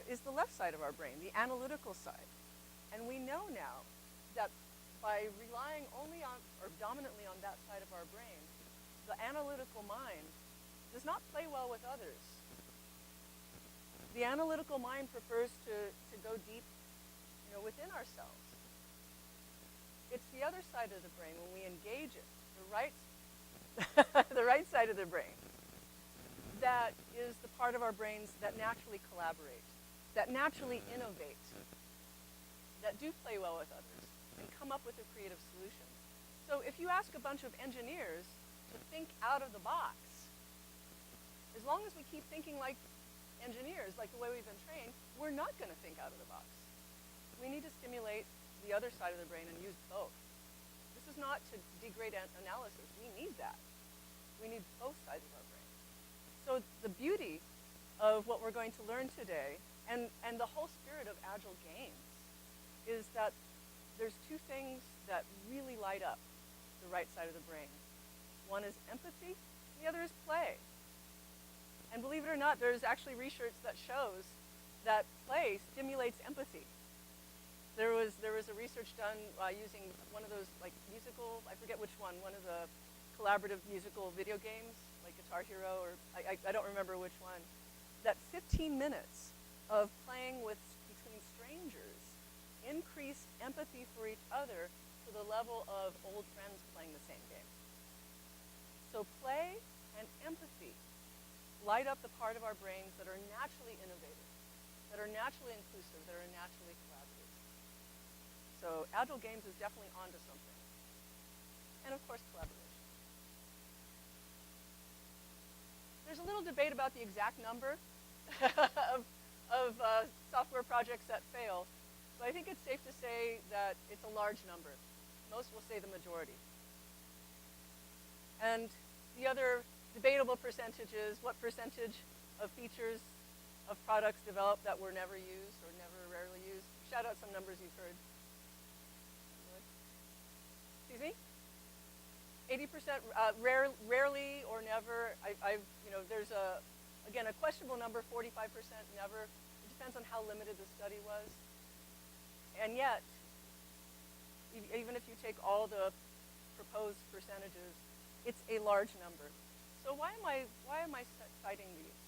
is the left side of our brain, the analytical side. And we know now that by relying only on, or dominantly on that side of our brain, the analytical mind does not play well with others. The analytical mind prefers to go deep, within ourselves. It's the other side of the brain, when we engage it, the right side of the brain, that is the part of our brains that naturally collaborate, that naturally innovate, that do play well with others, and come up with a creative solution. So if you ask a bunch of engineers to think out of the box, as long as we keep thinking like engineers, like the way we've been trained, we're not going to think out of the box. We need to stimulate the other side of the brain and use both. This is not to degrade analysis. We need that. We need both sides of our brain. So the beauty of what we're going to learn today, and the whole spirit of Agile Games, is that there's two things that really light up the right side of the brain. One is empathy, the other is play. And believe it or not, there's actually research that shows that play stimulates empathy. There was a research done using one of those musical, I forget which one of the collaborative musical video games, like Guitar Hero, or I don't remember which one, that 15 minutes of playing between strangers increased empathy for each other to the level of old friends playing the same game. So play and empathy light up the part of our brains that are naturally innovative, that are naturally inclusive, that are naturally collaborative. So Agile Games is definitely onto something. And of course, collaboration. There's a little debate about the exact number of software projects that fail, but I think it's safe to say that it's a large number. Most will say the majority. And the other debatable percentage is what percentage of features of products developed that were never used or never rarely used. Shout out some numbers you've heard. Excuse me? 80% rarely or never. There's again, a questionable number, 45% never. It depends on how limited the study was. And yet, even if you take all the proposed percentages, it's a large number. So why am I citing these?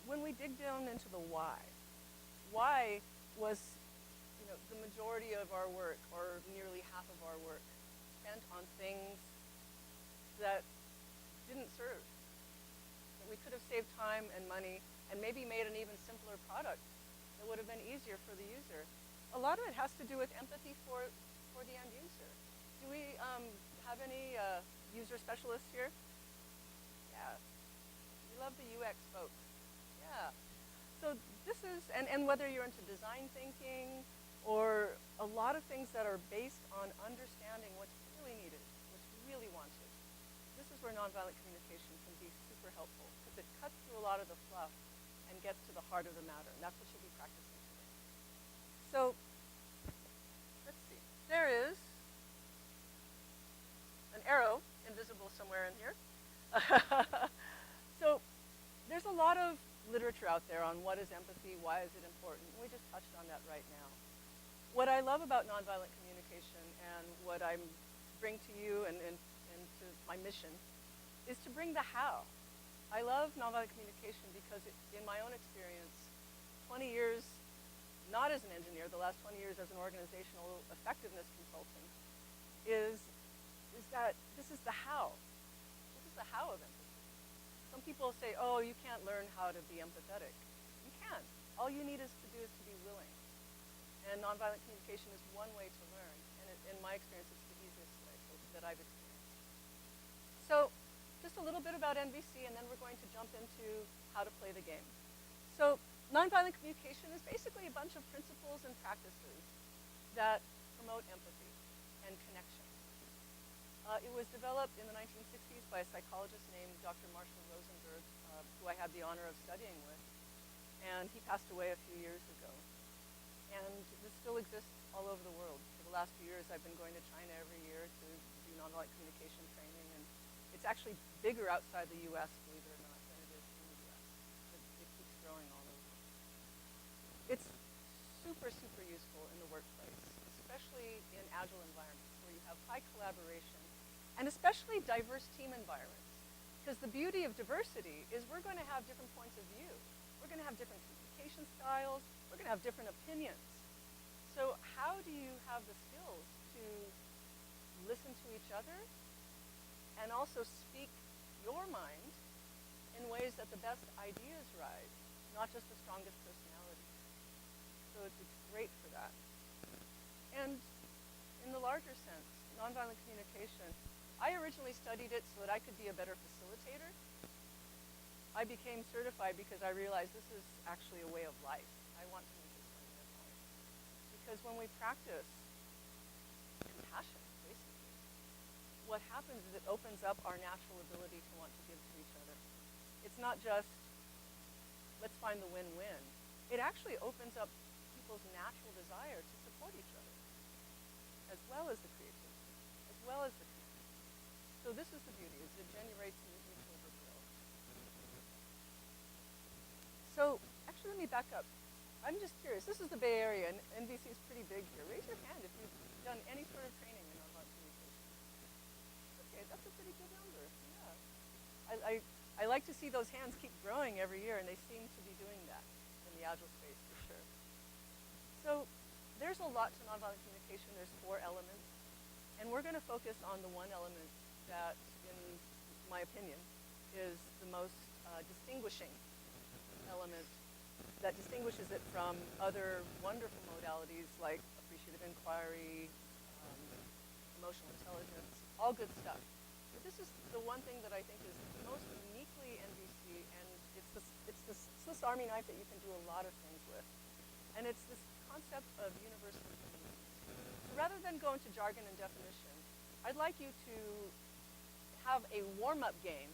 When we dig down into the why was the majority of our work, or nearly half of our work, spent on things that didn't serve. That we could have saved time and money and maybe made an even simpler product that would have been easier for the user. A lot of it has to do with empathy for the end user. Do we have any user specialists here? Yeah. We love the UX folks. Yeah. So this is, and whether you're into design thinking or a lot of things that are based on understanding what's really needed, what's really wanted, this is where nonviolent communication can be super helpful, because it cuts through a lot of the fluff and gets to the heart of the matter, and that's what you'll be practicing today. So, let's see. There is an arrow, invisible somewhere in here. So, there's a lot of literature out there on what is empathy, why is it important. We just touched on that right now. What I love about nonviolent communication and what I bring to you and to my mission is to bring the how. I love nonviolent communication because in my own experience, 20 years, not as an engineer, the last 20 years as an organizational effectiveness consultant, is that this is the how. This is the how of empathy. Some people say, oh, you can't learn how to be empathetic. You can. All you need is to be willing. And nonviolent communication is one way to learn. And in my experience, it's the easiest way that I've experienced. So just a little bit about NVC, and then we're going to jump into how to play the game. So nonviolent communication is basically a bunch of principles and practices that promote empathy and connection. It was developed in the 1960s by a psychologist named Dr. Marshall Rosenberg, who I had the honor of studying with. And he passed away a few years ago. And this still exists all over the world. For the last few years, I've been going to China every year to do nonviolent communication training. And it's actually bigger outside the US, believe it or not, than it is in the US. It keeps growing all over. especially in agile environments where you have high collaboration, and especially diverse team environments. Because the beauty of diversity is we're going to have different points of view. We're going to have different communication styles. We're going to have different opinions. So how do you have the skills to listen to each other and also speak your mind in ways that the best ideas rise, not just the strongest personalities? So it's great for that. And in the larger sense, nonviolent communication, I originally studied it so that I could be a better facilitator. I became certified because I realized this is actually a way of life. I want to make this my way of life. Because when we practice compassion, basically, what happens is it opens up our natural ability to want to give to each other. It's not just, let's find the win-win. It actually opens up people's natural desire to support each other, as well as the creativity, as well as the community. So this is the beauty, is it generates mutual goodwill. So actually, let me back up. I'm just curious. This is the Bay Area, and NVC is pretty big here. Raise your hand if you've done any sort of training in nonviolent communication. Okay, that's a pretty good number. Yeah. I like to see those hands keep growing every year, and they seem to be doing that in the Agile space for sure. So there's a lot to nonviolent communication. There's 4 elements, and we're going to focus on the one element that, in my opinion, is the most distinguishing element that distinguishes it from other wonderful modalities like appreciative inquiry, emotional intelligence, all good stuff. But this is the one thing that I think is most uniquely NVC, and it's the Swiss Army knife that you can do a lot of things with. And it's this concept of universal needs. So rather than go into jargon and definition, I'd like you to have a warm-up game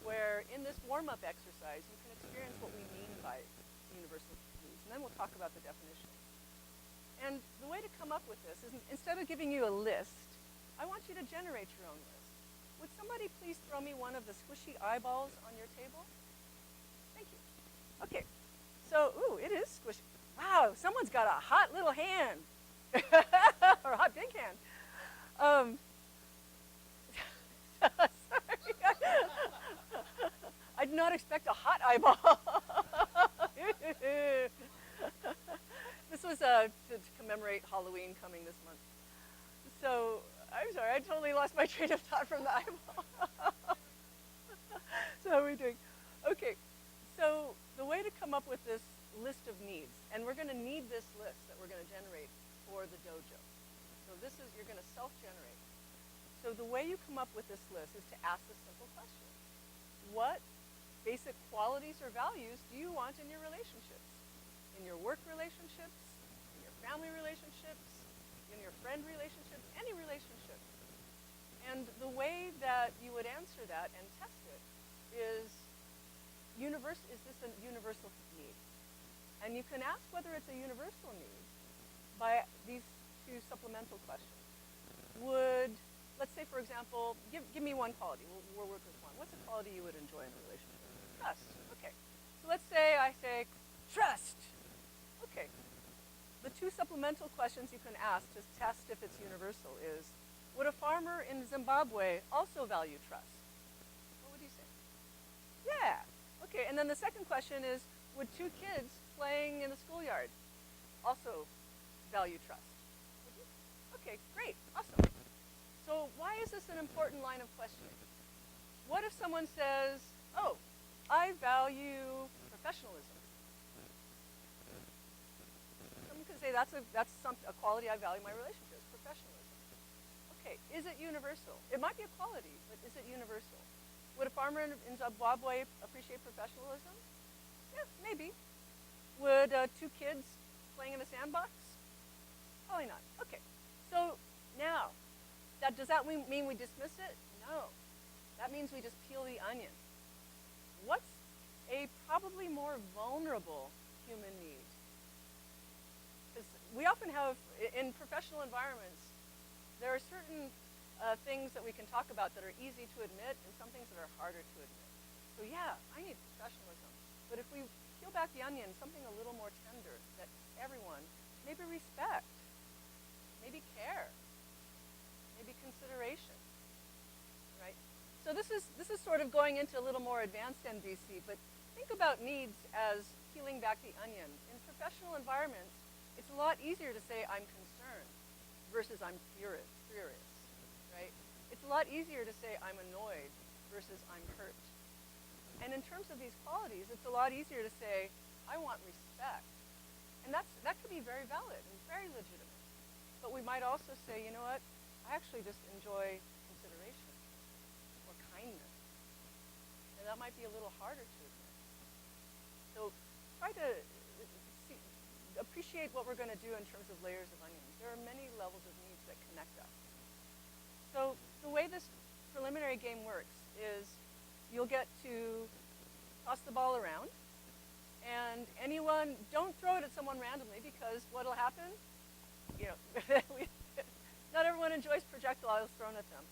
where in this warm-up exercise you can experience what we mean by universal needs, and then we'll talk about the definition. And the way to come up with this is, instead of giving you a list, I want you to generate your own list. Would somebody please throw me one of the squishy eyeballs on your table? Thank you. Okay, so, ooh, it is squishy. Wow, someone's got a hot little hand, or a hot big hand. Sorry. I did not expect a hot eyeball. This was to commemorate Halloween coming this month. So, I'm sorry, I totally lost my train of thought from the eyeball. So how are we doing? Okay, so the way to come up with this list of needs, and we're going to need this list that we're going to generate for the dojo. So this is, you're going to self-generate. So the way you come up with this list is to ask this simple question. What basic qualities or values do you want in your relationships? In your work relationships, in your family relationships, in your friend relationships, any relationship. And the way that you would answer that and test it is this a universal need? And you can ask whether it's a universal need by these 2 supplemental questions. Let's say, for example, give me one quality. We'll work with one. What's a quality you would enjoy in a relationship? Trust. Okay. So let's say I say, trust. Okay. The 2 supplemental questions you can ask to test if it's universal is, would a farmer in Zimbabwe also value trust? What would you say? Yeah. Okay, and then the second question is, would 2 kids playing in the schoolyard also value trust? Would you? Okay, great, awesome. So why is this an important line of questioning? What if someone says, oh, I value professionalism? Someone could say that's a quality I value in my relationships, professionalism. Okay, is it universal? It might be a quality, but is it universal? Would a farmer in Zimbabwe appreciate professionalism? Yeah, maybe. Would 2 kids playing in a sandbox? Probably not. Okay, so now, does that mean we dismiss it? No. That means we just peel the onion. What's a probably more vulnerable human need? Because we often have, in professional environments, there are certain things that we can talk about that are easy to admit and some things that are harder to admit. So yeah, I need professionalism. But if we peel back the onion, something a little more tender that everyone, maybe respect, maybe care, maybe consideration, right? So this is sort of going into a little more advanced NVC, but think about needs as peeling back the onion. In professional environments, it's a lot easier to say I'm concerned versus I'm furious, right? It's a lot easier to say I'm annoyed versus I'm hurt. And in terms of these qualities, it's a lot easier to say I want respect. And that could be very valid and very legitimate. But we might also say, you know what, I actually just enjoy consideration or kindness. And that might be a little harder to admit. So try to appreciate what we're going to do in terms of layers of onions. There are many levels of needs that connect us. So the way this preliminary game works is you'll get to toss the ball around, and anyone, don't throw it at someone randomly, because what'll happen, you know, not everyone enjoys projectiles thrown at them.